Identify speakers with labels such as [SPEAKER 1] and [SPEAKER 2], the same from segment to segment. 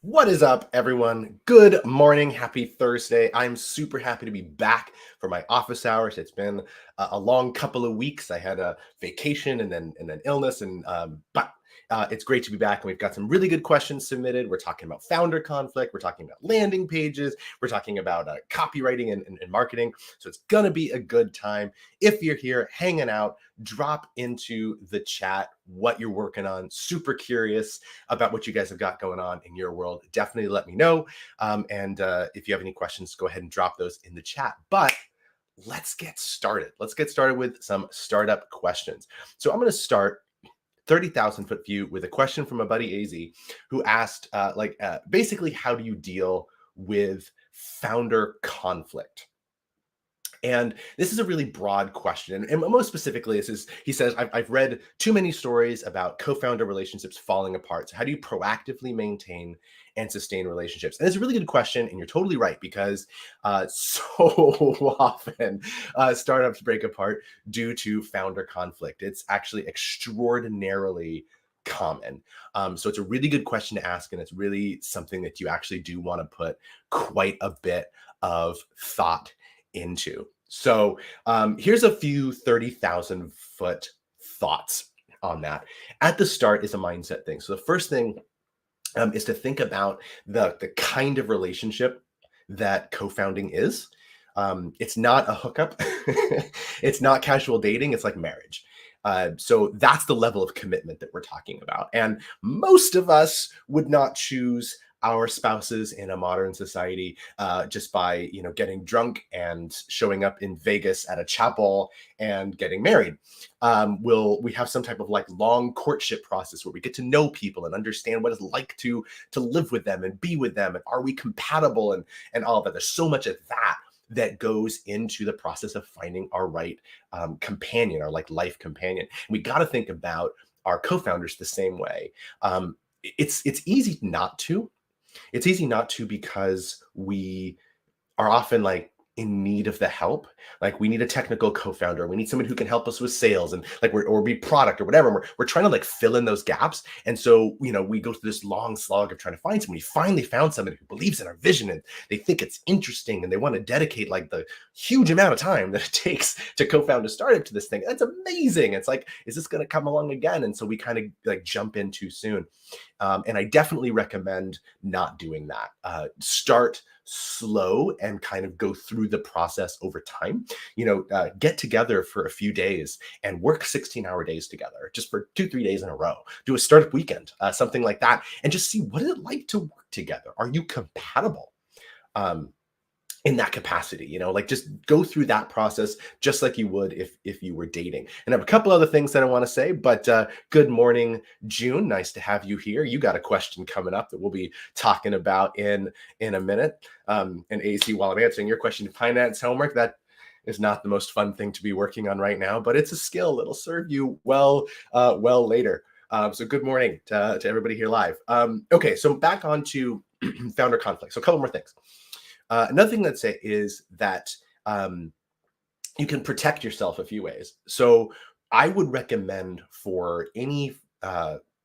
[SPEAKER 1] What is up, everyone? Good morning. Happy Thursday. I'm super happy to be back for my office hours. It's been a long couple of weeks. I had a vacation and then illness, but it's great to be back. And we've got some really good questions submitted. We're talking about founder conflict. We're talking about landing pages. We're talking about copywriting and marketing. So it's gonna be a good time. If you're here hanging out, drop into the chat what you're working on. Super curious about what you guys have got going on in your world. Definitely let me know. And if you have any questions, go ahead and drop those in the chat. But let's get started. Let's get started with some startup questions. So I'm going to start 30,000 foot view with a question from a buddy AZ who asked, basically, how do you deal with founder conflict? And this is a really broad question. And most specifically, he says, I've read too many stories about co-founder relationships falling apart. So how do you proactively maintain and sustain relationships? And it's a really good question. And you're totally right, because so often startups break apart due to founder conflict. It's actually extraordinarily common. So it's a really good question to ask. And it's really something that you actually do want to put quite a bit of thought into. So here's a few 30,000 foot thoughts on that. At the start is a mindset thing. So the first thing is to think about the kind of relationship that co-founding is. It's not a hookup. It's not casual dating. It's like marriage. So that's the level of commitment that we're talking about. And most of us would not choose our spouses in a modern society just by getting drunk and showing up in Vegas at a chapel and getting married. We have some type of like long courtship process where we get to know people and understand what it's like to live with them and be with them, and are we compatible, and all of that. There's so much of that goes into the process of finding our right companion, our like life companion. We got to think about our co-founders the same way. It's easy not to. It's easy not to, because we are often like in need of the help. Like, we need a technical co-founder. We need someone who can help us with sales and like or be product or whatever. And we're trying to like fill in those gaps. And so, we go through this long slog of trying to find someone. We finally found somebody who believes in our vision and they think it's interesting and they want to dedicate like the huge amount of time that it takes to co-found a startup to this thing. That's amazing. It's like, is this going to come along again? And so we kind of like jump in too soon. And I definitely recommend not doing that. Start slow and kind of go through the process over time. Get together for a few days and work 16-hour days together, just for 2-3 days in a row. Do a startup weekend, something like that, and just see, what is it like to work together? Are you compatible? In that capacity, like just go through that process just like you would if you were dating. And I have a couple other things that I want to say, but good morning, June. Nice to have you here. You got a question coming up that we'll be talking about in a minute. And AC, while I'm answering your question, finance homework, that is not the most fun thing to be working on right now, but it's a skill that'll serve you well later. So good morning to everybody here live. Okay, so back on to founder conflict. So a couple more things. Another thing I'd say is that you can protect yourself a few ways. So I would recommend for any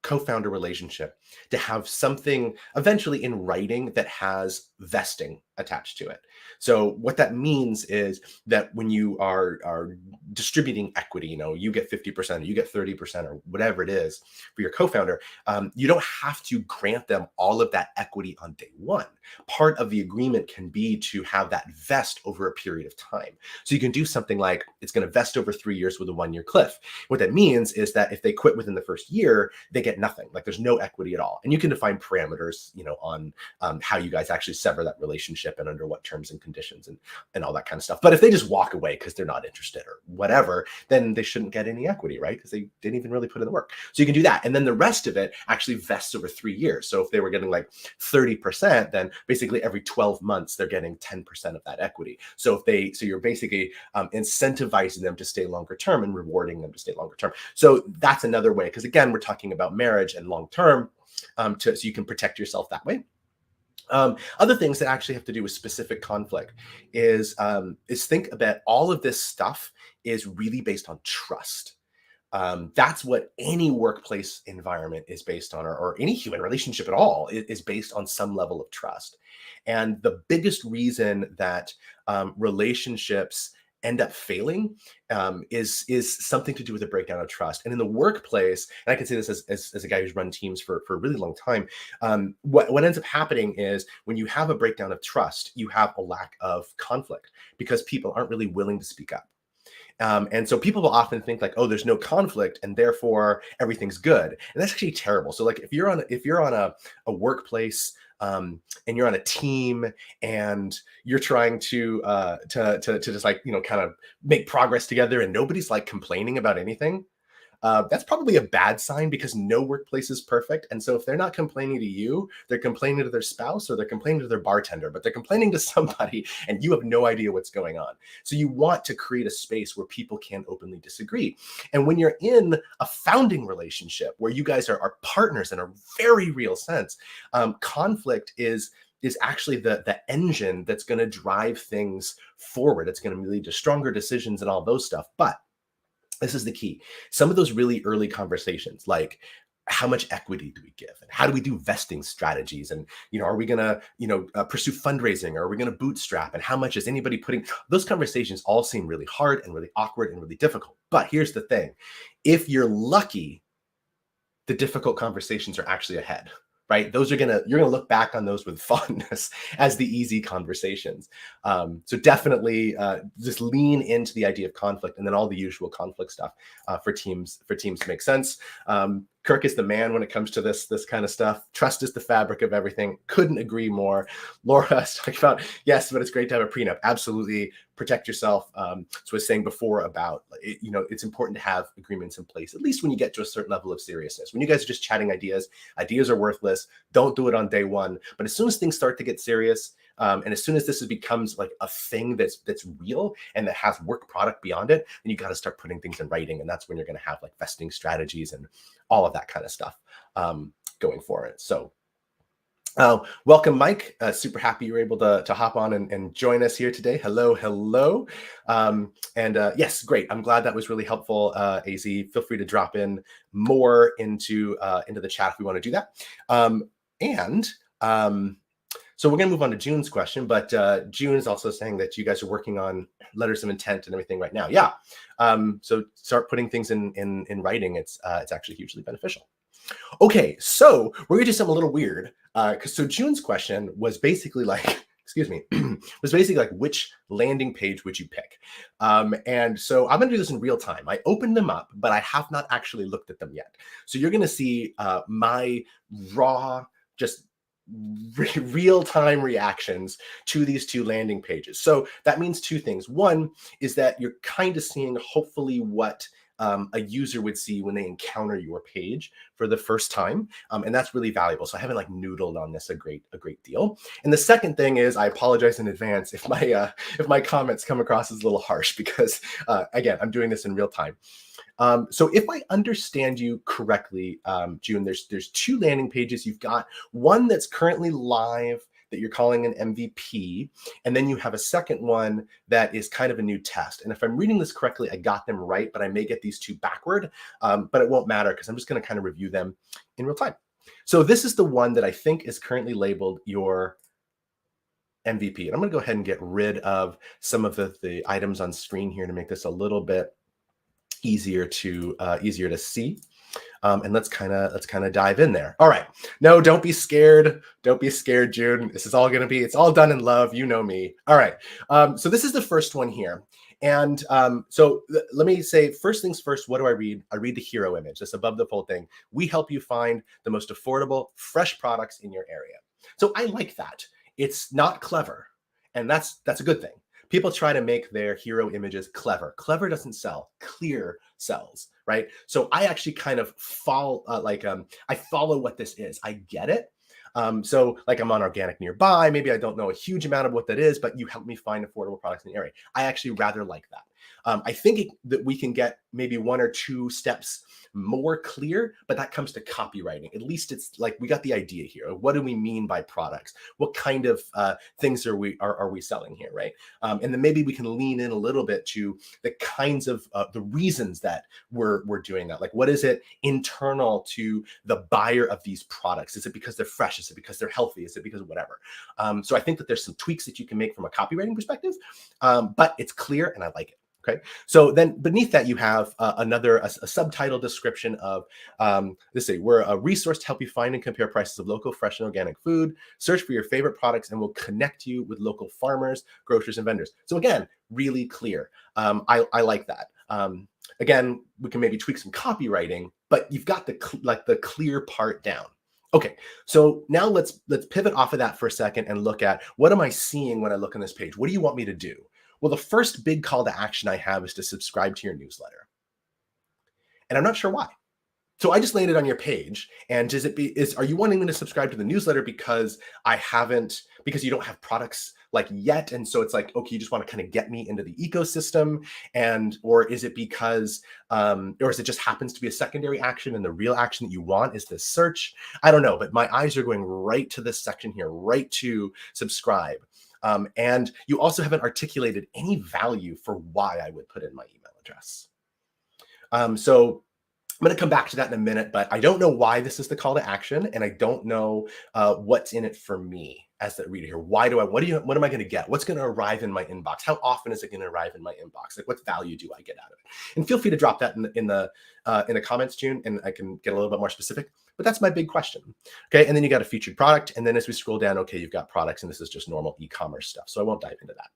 [SPEAKER 1] co-founder relationship to have something eventually in writing that has vesting attached to it. So what that means is that when you are distributing equity, you get 50% or you get 30% or whatever it is for your co-founder, you don't have to grant them all of that equity on day one. Part of the agreement can be to have that vest over a period of time. So you can do something like, it's going to vest over 3 years with a 1-year cliff. What that means is that if they quit within the first year, they get nothing. Like, there's no equity at all. And you can define parameters, on how you guys actually sever that relationship and under what terms and conditions and all that kind of stuff. But if they just walk away because they're not interested or whatever, then they shouldn't get any equity, right? Because they didn't even really put in the work. So you can do that. And then the rest of it actually vests over 3 years. So if they were getting like 30%, then basically every 12 months, they're getting 10% of that equity. So you're basically incentivizing them to stay longer term and rewarding them to stay longer term. So that's another way, because again, we're talking about marriage and long term, so you can protect yourself that way. Other things that actually have to do with specific conflict is think about all of this stuff is really based on trust. That's what any workplace environment is based on, or any human relationship at all is based on some level of trust. And the biggest reason that relationships end up failing is something to do with a breakdown of trust. And in the workplace, and I can say this as a guy who's run teams for a really long time, what ends up happening is when you have a breakdown of trust, you have a lack of conflict because people aren't really willing to speak up. And so people will often think like, oh, there's no conflict and therefore everything's good. And that's actually terrible. So like if you're on a workplace and you're on a team and you're trying to just like, kind of make progress together and nobody's like complaining about anything, that's probably a bad sign because no workplace is perfect. And so if they're not complaining to you, they're complaining to their spouse or they're complaining to their bartender, but they're complaining to somebody and you have no idea what's going on. So you want to create a space where people can openly disagree. And when you're in a founding relationship where you guys are partners in a very real sense, conflict is actually the engine that's going to drive things forward. It's going to lead to stronger decisions and all those stuff. But this is the key. Some of those really early conversations, like how much equity do we give? And how do we do vesting strategies? And, are we going to, pursue fundraising, or are we going to bootstrap? And how much is anybody putting? Those conversations all seem really hard and really awkward and really difficult. But here's the thing. If you're lucky, the difficult conversations are actually ahead. Right? You're gonna look back on those with fondness as the easy conversations. So definitely just lean into the idea of conflict, and then all the usual conflict stuff for teams to make sense. Kirk is the man when it comes to this kind of stuff. Trust is the fabric of everything. Couldn't agree more. Laura is talking about, yes, but it's great to have a prenup. Absolutely. Protect yourself. So I was saying before about, it's important to have agreements in place, at least when you get to a certain level of seriousness. When you guys are just chatting ideas are worthless. Don't do it on day one. But as soon as things start to get serious, and as soon as this becomes like a thing that's real and that has work product beyond it, then you got to start putting things in writing. And that's when you're going to have like vesting strategies and all of that kind of stuff going for it. So welcome, Mike. Super happy you were able to hop on and join us here today. Hello. Yes, great. I'm glad that was really helpful, AZ. Feel free to drop in more into the chat if we want to do that. So we're going to move on to June's question, but June is also saying that you guys are working on letters of intent and everything right now. Yeah. So start putting things in writing. It's actually hugely beneficial. Okay, so we're going to do something a little weird. So June's question was basically like, which landing page would you pick? And so I'm going to do this in real time. I opened them up, but I have not actually looked at them yet. So you're going to see my raw, just real-time reactions to these two landing pages. So that means two things. One is that you're kind of seeing hopefully what a user would see when they encounter your page for the first time. And that's really valuable. So I haven't like noodled on this a great deal. And the second thing is, I apologize in advance if my comments come across as a little harsh because again, I'm doing this in real time. So if I understand you correctly, June, there's two landing pages. You've got one that's currently live that you're calling an MVP, and then you have a second one that is kind of a new test. And if I'm reading this correctly, I got them right, but I may get these two backward, but it won't matter because I'm just going to kind of review them in real time. So this is the one that I think is currently labeled your MVP. And I'm going to go ahead and get rid of some of the items on screen here to make this a little bit easier to see. And let's kind of dive in there. All right. No, don't be scared. Don't be scared, June. This is all going to be, it's all done in love. You know me. All right. So this is the first one here. And let me say, first things first, what do I read? I read the hero image. That's above the fold thing. We help you find the most affordable, fresh products in your area. So I like that. It's not clever. And that's a good thing. People try to make their hero images clever. Clever doesn't sell. Clear sells, right? So I actually kind of I follow what this is. I get it. So like I'm on organic nearby. Maybe I don't know a huge amount of what that is, but you help me find affordable products in the area. I actually rather like that. I think that we can get maybe 1 or 2 steps more clear, but that comes to copywriting. At least it's like we got the idea here. What do we mean by products? What kind of things are we selling here, right? And then maybe we can lean in a little bit to the kinds of the reasons that we're doing that. Like, what is it internal to the buyer of these products? Is it because they're fresh? Is it because they're healthy? Is it because of whatever? So I think that there's some tweaks that you can make from a copywriting perspective, but it's clear and I like it. Okay, so then beneath that you have a subtitle description of let's say we're a resource to help you find and compare prices of local, fresh, and organic food. Search for your favorite products, and we'll connect you with local farmers, grocers, and vendors. So again, really clear. I like that. Again, we can maybe tweak some copywriting, but you've got the clear part down. Okay, so now let's pivot off of that for a second and look at what am I seeing when I look on this page? What do you want me to do? Well, the first big call to action I have is to subscribe to your newsletter. And I'm not sure why. So I just landed on your page, and are you wanting me to subscribe to the newsletter because because you don't have products like yet, and so it's like, okay, you just want to kind of get me into the ecosystem, or is it because or is it just happens to be a secondary action and the real action that you want is this search? I don't know, but my eyes are going right to this section here, right to subscribe. And you also haven't articulated any value for why I would put in my email address. So I'm going to come back to that in a minute, but I don't know why this is the call to action, and I don't know what's in it for me as the reader here. What am I going to get? What's going to arrive in my inbox? How often is it going to arrive in my inbox? Like, what value do I get out of it? And feel free to drop that in the comments, June, and I can get a little bit more specific. But that's my big question. Okay, and then you got a featured product, and then as we scroll down, okay, you've got products, and this is just normal e-commerce stuff. So I won't dive into that.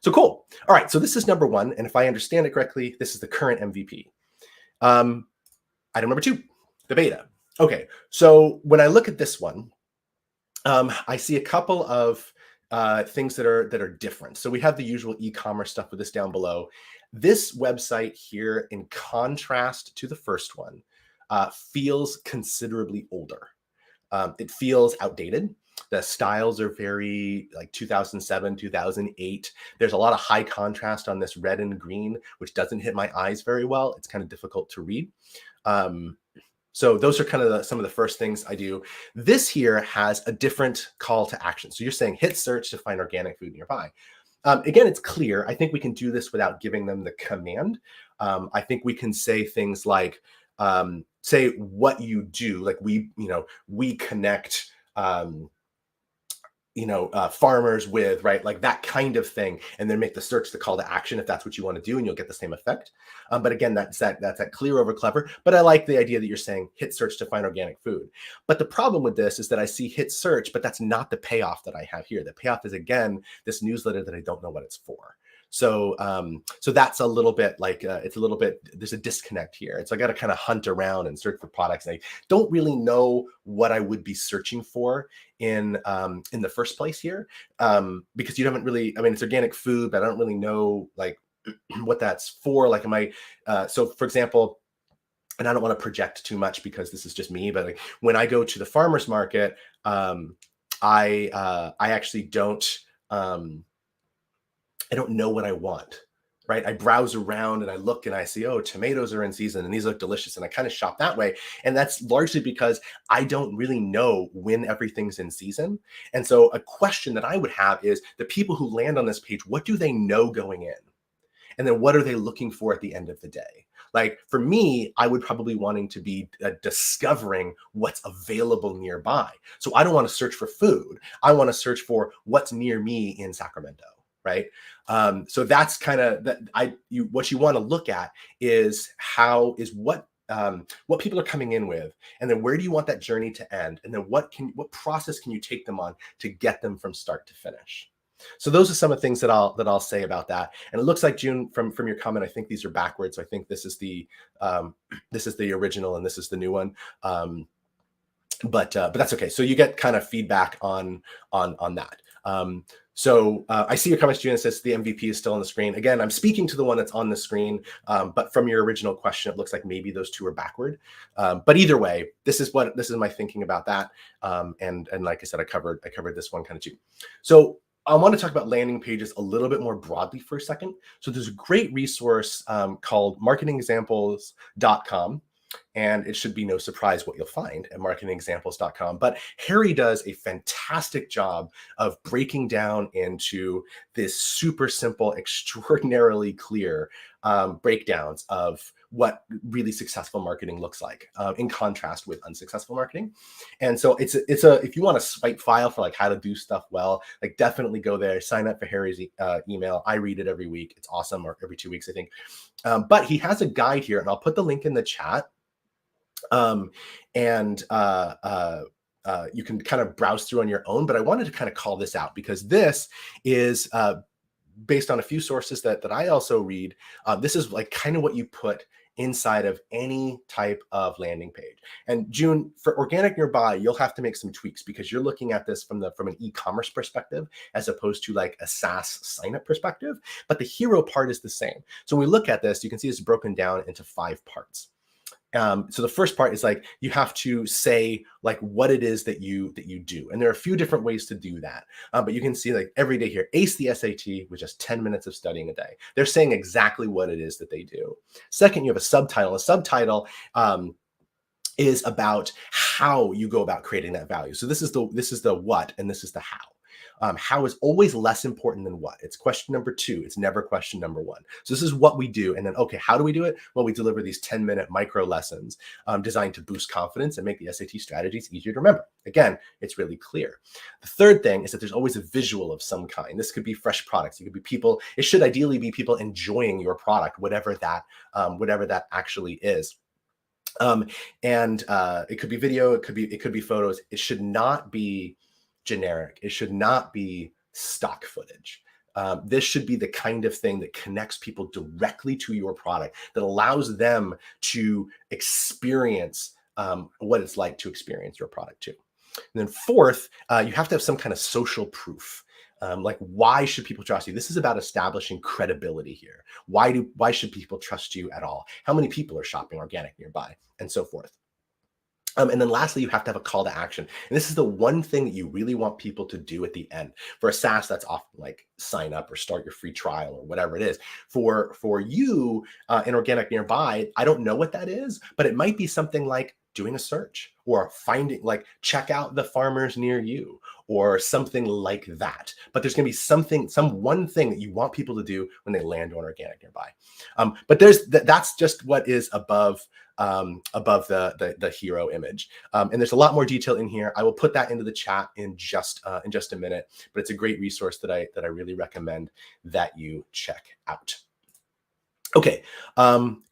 [SPEAKER 1] So cool. All right, so this is number one, and if I understand it correctly, this is the current MVP. Item number 2, the beta. Okay, so when I look at this one, I see a couple of things that are different. So we have the usual e-commerce stuff with this down below. This website here, in contrast to the first one, feels considerably older. It feels outdated. The styles are very like 2007, 2008. There's a lot of high contrast on this red and green, which doesn't hit my eyes very well. It's kind of difficult to read. So those are kind of some of the first things I do. This here has a different call to action. So you're saying hit search to find organic food nearby. Again, it's clear. I think we can do this without giving them the command. I think we can say things like, say what you do, like we connect, farmers with, right? Like that kind of thing. And then make the search the call to action if that's what you want to do, and you'll get the same effect. But again, that's that clear over clever. But I like the idea that you're saying hit search to find organic food. But the problem with this is that I see hit search, but that's not the payoff that I have here. The payoff is, again, this newsletter that I don't know what it's for. So that's a little bit like, there's a disconnect here. And so I got to kind of hunt around and search for products. And I don't really know what I would be searching for in the first place here, because you haven't really, it's organic food, but I don't really know like what that's for. Like, so for example, and I don't want to project too much because this is just me, but like when I go to the farmer's market, I actually don't, I don't know what I want, right? I browse around and I look and I see, oh, tomatoes are in season and these look delicious. And I kind of shop that way. And that's largely because I don't really know when everything's in season. And so a question that I would have is the people who land on this page, what do they know going in? And then what are they looking for at the end of the day? Like for me, I would probably wanting to be discovering what's available nearby. So I don't want to search for food. I want to search for what's near me in Sacramento. Right. So that's kind of what you want to look at is what people are coming in with, and then where do you want that journey to end? And then what process can you take them on to get them from start to finish? So those are some of the things that I'll say about that. And it looks like, June, from your comment, I think these are backwards. So I think this is the original and this is the new one. But that's okay. So you get kind of feedback on that. So I see your comments, June. It says the MVP is still on the screen. Again, I'm speaking to the one that's on the screen, but from your original question, it looks like maybe those two are backward. But either way, this is my thinking about that. And like I said, I covered this one kind of too. So I want to talk about landing pages a little bit more broadly for a second. So there's a great resource called marketingexamples.com. And it should be no surprise what you'll find at marketingexamples.com. But Harry does a fantastic job of breaking down into this super simple, extraordinarily clear breakdowns of what really successful marketing looks like in contrast with unsuccessful marketing. And so it's a if you want a swipe file for like how to do stuff well, like definitely go there, sign up for Harry's email. I read it every week. It's awesome, or every 2 weeks, I think. But he has a guide here, and I'll put the link in the chat. And you can kind of browse through on your own, but I wanted to kind of call this out because this is based on a few sources that I also read. This is like kind of what you put inside of any type of landing page. And June, for organic nearby, you'll have to make some tweaks because you're looking at this from an e-commerce perspective as opposed to like a SaaS sign-up perspective. But the hero part is the same. So when we look at this, you can see it's broken down into 5 parts. So the first part is like you have to say like what it is that you do, and there are a few different ways to do that. But you can see like every day here, ace the SAT with just 10 minutes of studying a day. They're saying exactly what it is that they do. Second, you have a subtitle. A subtitle is about how you go about creating that value. So this is the what, and this is the how. How is always less important than what. It's question number 2. It's never question number 1. So this is what we do. And then, okay, how do we do it? Well, we deliver these 10-minute micro lessons designed to boost confidence and make the SAT strategies easier to remember. Again, it's really clear. The third thing is that there's always a visual of some kind. This could be fresh products. It could be people. It should ideally be people enjoying your product, whatever that actually is. And it could be video. It could be photos. It should not be generic. It should not be stock footage. This should be the kind of thing that connects people directly to your product, that allows them to experience what it's like to experience your product too. And then fourth, you have to have some kind of social proof. Like, why should people trust you? This is about establishing credibility here. Why should people trust you at all? How many people are shopping organic nearby, and so forth. And then lastly, you have to have a call to action. And this is the one thing that you really want people to do at the end. For a SaaS, that's often like sign up or start your free trial or whatever it is. For you in organic nearby, I don't know what that is, but it might be something like doing a search or finding, like, check out the farmers near you or something like that. But there's going to be some one thing that you want people to do when they land on organic nearby. But that's just what is above the hero image. And there's a lot more detail in here. I will put that into the chat in just a minute, but it's a great resource that I really recommend that you check out. Okay,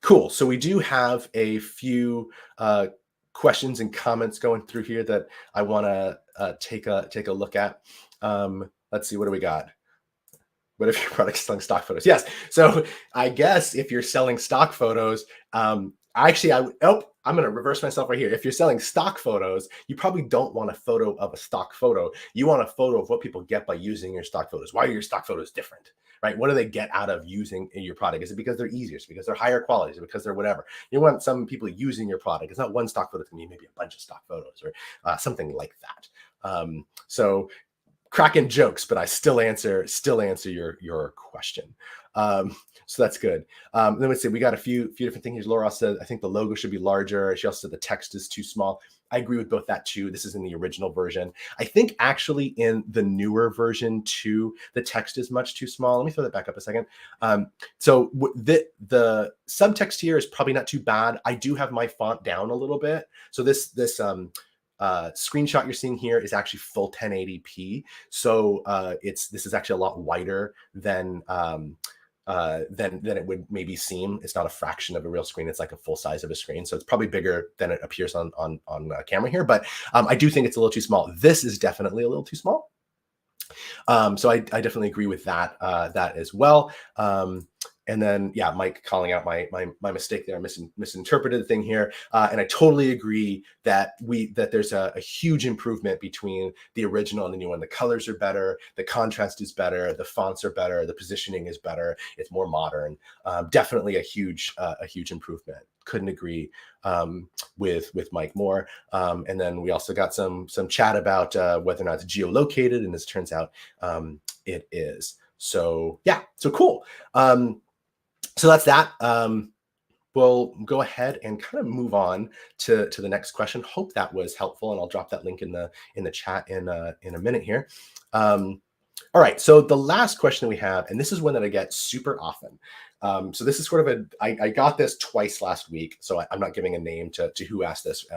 [SPEAKER 1] cool. So we do have a few questions and comments going through here that I want to take a look at. Let's see, what do we got? What if your product is selling stock photos? Yes. So I guess if you're selling stock photos, I'm going to reverse myself right here. If you're selling stock photos, you probably don't want a photo of a stock photo. You want a photo of what people get by using your stock photos. Why are your stock photos different, right? What do they get out of using your product? Is it because they're easier? Is it because they're higher quality? Is it because they're whatever? You want some people using your product. It's not one stock photo. It's going to be maybe a bunch of stock photos or something like that. So cracking jokes, but I still answer your question. So that's good. Then let's see, we got a few different things. Laura said, I think the logo should be larger. She also said the text is too small. I agree with both that too. This is in the original version. I think actually in the newer version too, the text is much too small. Let me throw that back up a second. So the subtext here is probably not too bad. I do have my font down a little bit. So this screenshot you're seeing here is actually full 1080p. So this is actually a lot wider than it would maybe seem. It's not a fraction of a real screen. It's like a full size of a screen. So it's probably bigger than it appears on camera here. But I do think it's a little too small. This is definitely a little too small. So I definitely agree with that as well. And then, yeah, Mike calling out my mistake there. I misinterpreted the thing here. And I totally agree that there's a huge improvement between the original and the new one. The colors are better. The contrast is better. The fonts are better. The positioning is better. It's more modern. Definitely a huge improvement. couldn't agree with Mike more. And then we also got some chat about whether or not it's geolocated, and as it turns out, it is. So yeah, so cool. So that's that. We'll go ahead and kind of move on to the next question. Hope that was helpful, and I'll drop that link in the chat in a minute here. All right, so the last question that we have, and this is one that I get super often. So this is sort of I got this twice last week, so I'm not giving a name to who asked this,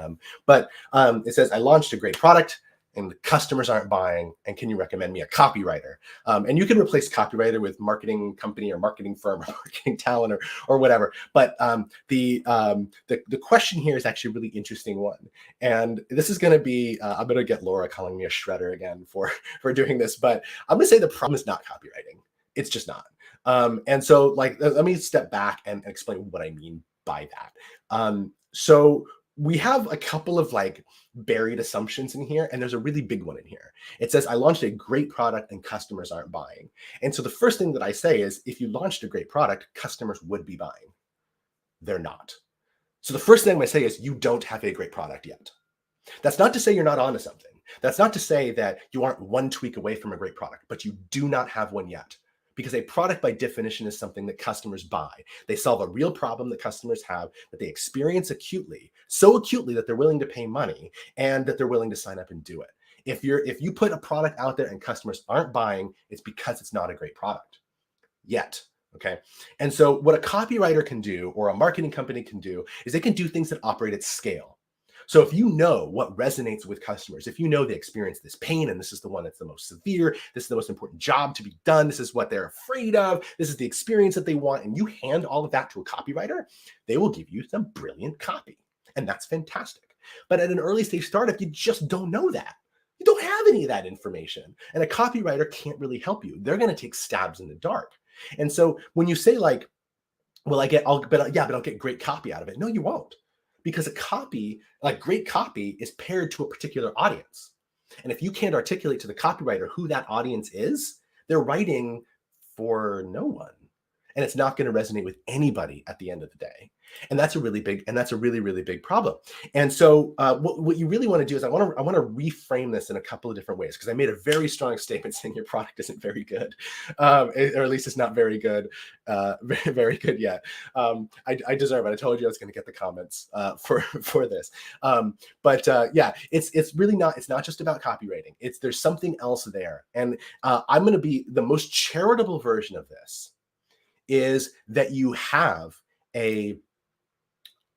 [SPEAKER 1] but it says, I launched a great product and the customers aren't buying, and can you recommend me a copywriter? And you can replace copywriter with marketing company or marketing firm or marketing talent or whatever. But the question here is actually a really interesting one. And this is going to be, I'm going to get Laura calling me a shredder again for doing this, but I'm going to say the problem is not copywriting. It's just not. And so let me step back and explain what I mean by that. So we have a couple of buried assumptions in here, and there's a really big one in here. It says, I launched a great product and customers aren't buying. And so the first thing that I say is, if you launched a great product, customers would be buying. They're not. So the first thing I'm going to say is, you don't have a great product yet. That's not to say you're not onto something. That's not to say that you aren't one tweak away from a great product, but you do not have one yet. Because a product by definition is something that customers buy. They solve a real problem that customers have, that they experience acutely, so acutely that they're willing to pay money and that they're willing to sign up and do it. If you put a product out there and customers aren't buying, it's because it's not a great product yet. Okay. And so what a copywriter can do, or a marketing company can do, is they can do things that operate at scale. So if you know what resonates with customers, if you know they experience this pain and this is the one that's the most severe, this is the most important job to be done, this is what they're afraid of, this is the experience that they want, and you hand all of that to a copywriter, they will give you some brilliant copy. And that's fantastic. But at an early stage startup, you just don't know that. You don't have any of that information. And a copywriter can't really help you. They're going to take stabs in the dark. And so when you say well, I'll get great copy out of it. No, you won't. Because a copy, great copy, is paired to a particular audience. And if you can't articulate to the copywriter who that audience is, they're writing for no one. And it's not going to resonate with anybody at the end of the day. And that's a really big problem. And so what you really want to do is I want to reframe this in a couple of different ways, because I made a very strong statement saying your product isn't very good, or at least it's not very good, very good yet. I deserve it. I told you I was going to get the comments for this. Yeah, it's really not. It's not just about copywriting. There's something else there. And I'm going to be the most charitable version of this. Is that you have a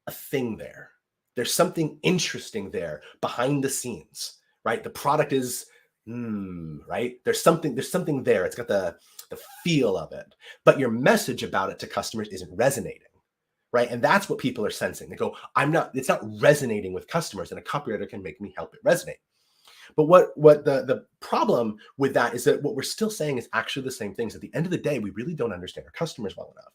[SPEAKER 1] thing there. There's something interesting there behind the scenes, right? The product is, right? There's something there. It's got the feel of it, but your message about it to customers isn't resonating, right? And that's what people are sensing. They go, it's not resonating with customers, and a copywriter can make me help it resonate. But what the problem with that is that what we're still saying is actually the same things. At the end of the day, we really don't understand our customers well enough.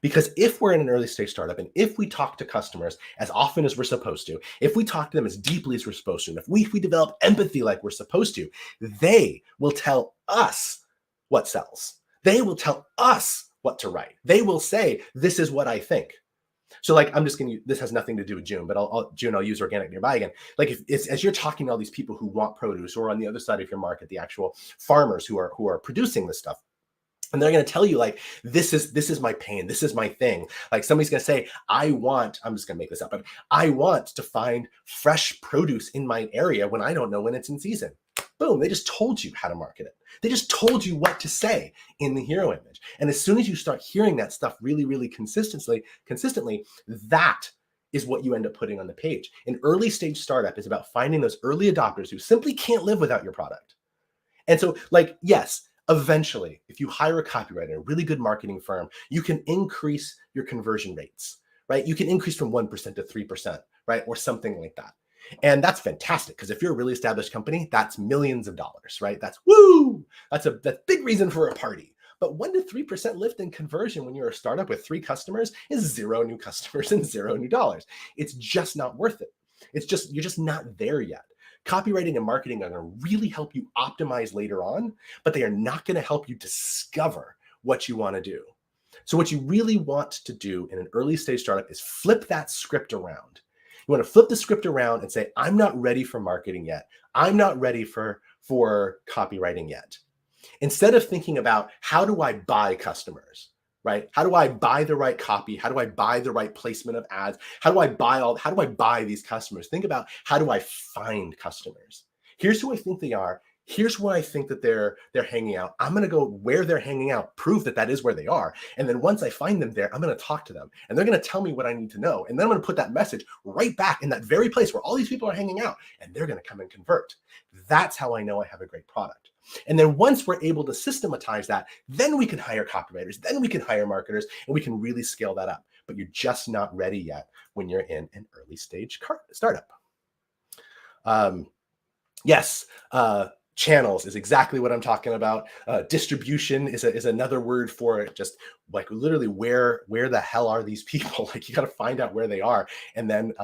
[SPEAKER 1] Because if we're in an early stage startup, and if we talk to customers as often as we're supposed to, if we talk to them as deeply as we're supposed to, and if we develop empathy like we're supposed to, they will tell us what sells. They will tell us what to write. They will say, this is what I think. So I'm just going to, this has nothing to do with June, but I'll use organic nearby again. As you're talking to all these people who want produce, or on the other side of your market, the actual farmers who are producing this stuff, and they're going to tell you this is my pain. This is my thing. Somebody's going to say, I'm just going to make this up, but I want to find fresh produce in my area when I don't know when it's in season. Boom, they just told you how to market it. They just told you what to say in the hero image. And as soon as you start hearing that stuff really, really consistently, that is what you end up putting on the page. An early stage startup is about finding those early adopters who simply can't live without your product. And so yes, eventually, if you hire a copywriter, a really good marketing firm, you can increase your conversion rates, right? You can increase from 1% to 3%, right? Or something like that. And that's fantastic, because if you're a really established company, that's millions of dollars, right? That's woo! That's a big reason for a party. But 1 to 3% lift in conversion when you're a startup with 3 customers is 0 new customers and 0 new dollars. It's just not worth it. You're just not there yet. Copywriting and marketing are going to really help you optimize later on, but they are not going to help you discover what you want to do. So what you really want to do in an early stage startup is flip that script around. You want to flip the script around and say, I'm not ready for marketing yet. I'm not ready for copywriting yet. Instead of thinking about how do I buy customers, right? How do I buy the right copy? How do I buy the right placement of ads? How do I buy these customers? Think about how do I find customers? Here's who I think they are. Here's where I think that they're hanging out. I'm going to go where they're hanging out, prove that that is where they are. And then once I find them there, I'm going to talk to them and they're going to tell me what I need to know. And then I'm going to put that message right back in that very place where all these people are hanging out and they're going to come and convert. That's how I know I have a great product. And then once we're able to systematize that, then we can hire copywriters, then we can hire marketers, and we can really scale that up. But you're just not ready yet when you're in an early stage startup. Yes, channels is exactly what I'm talking about. Distribution is another word for it. Just like literally where the hell are these people? Like you got to find out where they are and then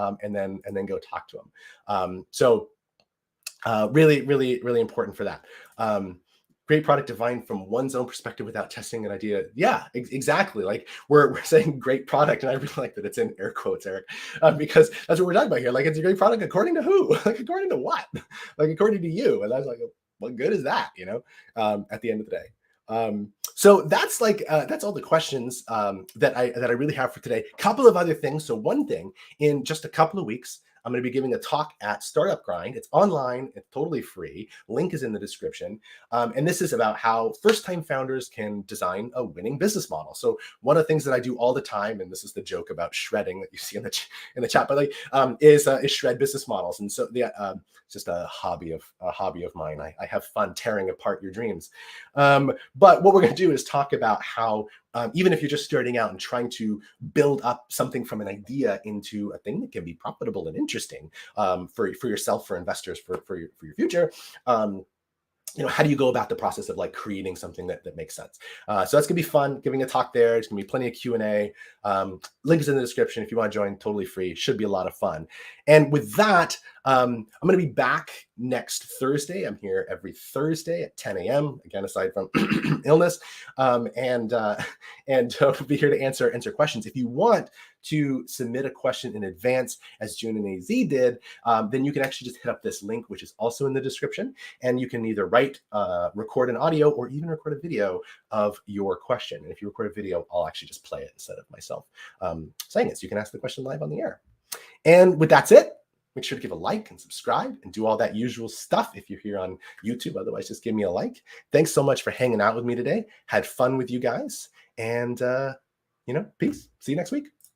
[SPEAKER 1] go talk to them. Really, really, really important for that. Great product defined from one's own perspective without testing an idea. Yeah, exactly. Like we're saying great product, and I really like that it's in air quotes, Eric, because that's what we're talking about here. Like it's a great product according to who? Like according to what? Like according to you. And I was like, what good is that? At the end of the day. So that's that's all the questions that I really have for today. Couple of other things. So one thing, in just a couple of weeks, I'm going to be giving a talk at Startup Grind. It's online. It's totally free. Link is in the description. And this is about how first-time founders can design a winning business model. So one of the things that I do all the time, and this is the joke about shredding that you see in the chat, but is shred business models. And so it's just a hobby of mine. I have fun tearing apart your dreams. But what we're going to do is talk about how even if you're just starting out and trying to build up something from an idea into a thing that can be profitable and interesting for yourself, for investors, for your future, how do you go about the process of like creating something that makes sense? So that's gonna be fun, giving a talk there. There's gonna be plenty of Q&A. Link is in the description if you want to join, totally free. Should be a lot of fun. And with that, I'm gonna be back next Thursday. I'm here every Thursday at 10 a.m. Again, aside from illness, and I'll be here to answer questions. If you want to submit a question in advance, as June and AZ did, then you can actually just hit up this link, which is also in the description, and you can either record an audio or even record a video of your question. And if you record a video, I'll actually just play it instead of myself saying it. So you can ask the question live on the air. And with that's it. Make sure to give a like and subscribe and do all that usual stuff if you're here on YouTube. Otherwise, just give me a like. Thanks so much for hanging out with me today. Had fun with you guys. And, peace. See you next week.